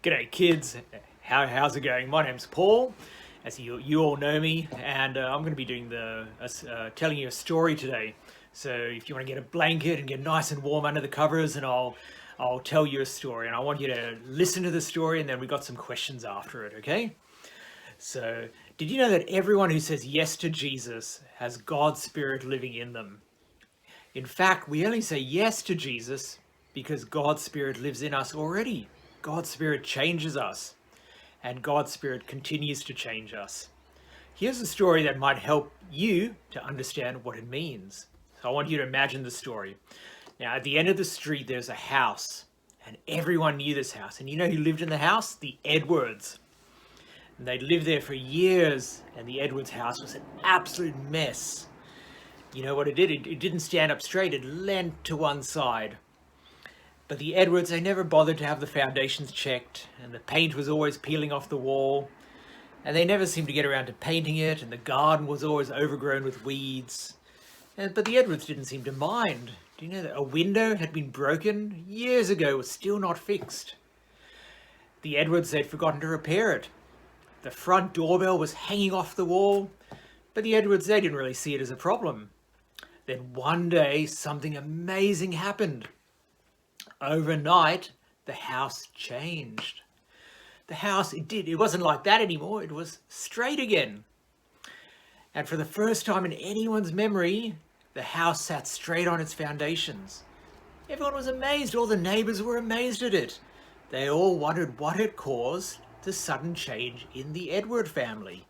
G'day kids, how's it going? My name's Paul, as you all know me, and I'm going to be doing telling you a story today. So if you want to get a blanket and get nice and warm under the covers, and I'll tell you a story, and I want you to listen to the story, and then we got some questions after it, okay? So did you know that everyone who says yes to Jesus has God's Spirit living in them? In fact, we only say yes to Jesus because God's Spirit lives in us already. God's Spirit changes us, and God's Spirit continues to change us. Here's a story that might help you to understand what it means. So I want you to imagine the story. Now, at the end of the street, there's a house, and everyone knew this house. And you know who lived in the house? The Edwards. And they'd lived there for years, and the Edwards house was an absolute mess. You know what it did? It didn't stand up straight. It leant to one side. But the Edwards, they never bothered to have the foundations checked, and the paint was always peeling off the wall, and they never seemed to get around to painting it, and the garden was always overgrown with weeds. But the Edwards didn't seem to mind. Do you know that a window had been broken years ago, was still not fixed? The Edwards, they'd forgotten to repair it. The front doorbell was hanging off the wall, but the Edwards, they didn't really see it as a problem. Then one day, something amazing happened. Overnight, the house changed. The house, it wasn't like that anymore. It was straight again. And for the first time in anyone's memory, the house sat straight on its foundations. Everyone was amazed. All the neighbors were amazed at it. They all wondered what had caused the sudden change in the Edward family.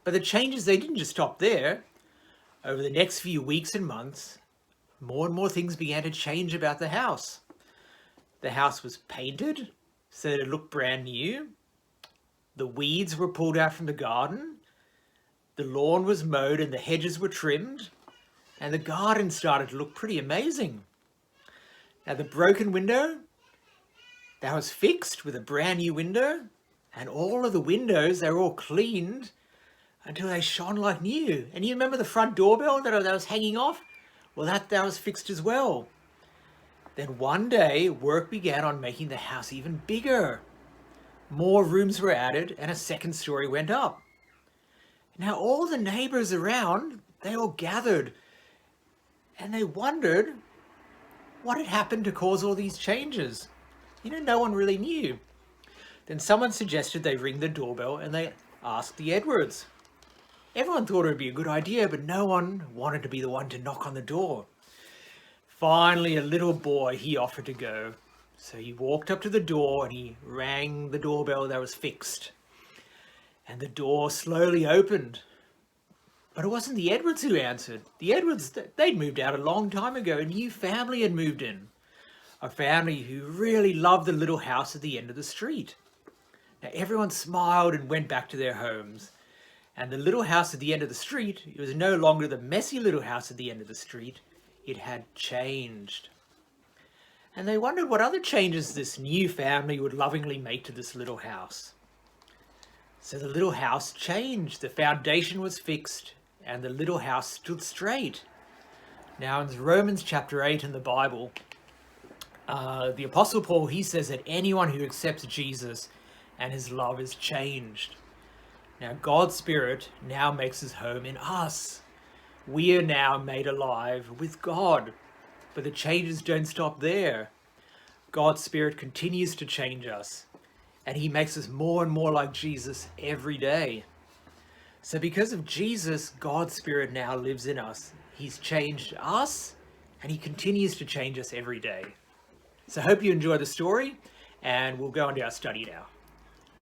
But the changes, they didn't just stop there. Over the next few weeks and months, more and more things began to change about the house. The house was painted so that it looked brand new. The weeds were pulled out from the garden. The lawn was mowed and the hedges were trimmed. And the garden started to look pretty amazing. Now the broken window, that was fixed with a brand new window. And all of the windows, they were all cleaned until they shone like new. And you remember the front doorbell that was hanging off? Well, that was fixed as well. Then one day, work began on making the house even bigger. More rooms were added and a second story went up. Now all the neighbors around, they all gathered and they wondered what had happened to cause all these changes. You know, no one really knew. Then someone suggested they ring the doorbell and they asked the Edwards. Everyone thought it would be a good idea, but no one wanted to be the one to knock on the door. Finally, a little boy, he offered to go. So he walked up to the door and he rang the doorbell that was fixed. And the door slowly opened. But it wasn't the Edwards who answered. The Edwards, they'd moved out a long time ago. A new family had moved in. A family who really loved the little house at the end of the street. Now everyone smiled and went back to their homes. And the little house at the end of the street, it was no longer the messy little house at the end of the street. It had changed. And they wondered what other changes this new family would lovingly make to this little house. So the little house changed. The foundation was fixed and the little house stood straight. Now in Romans chapter 8 in the Bible, the Apostle Paul, he says that anyone who accepts Jesus and his love is changed. Now, God's Spirit now makes his home in us. We are now made alive with God, but the changes don't stop there. God's Spirit continues to change us, and he makes us more and more like Jesus every day. So because of Jesus, God's Spirit now lives in us. He's changed us, and he continues to change us every day. So I hope you enjoy the story, and we'll go into our study now.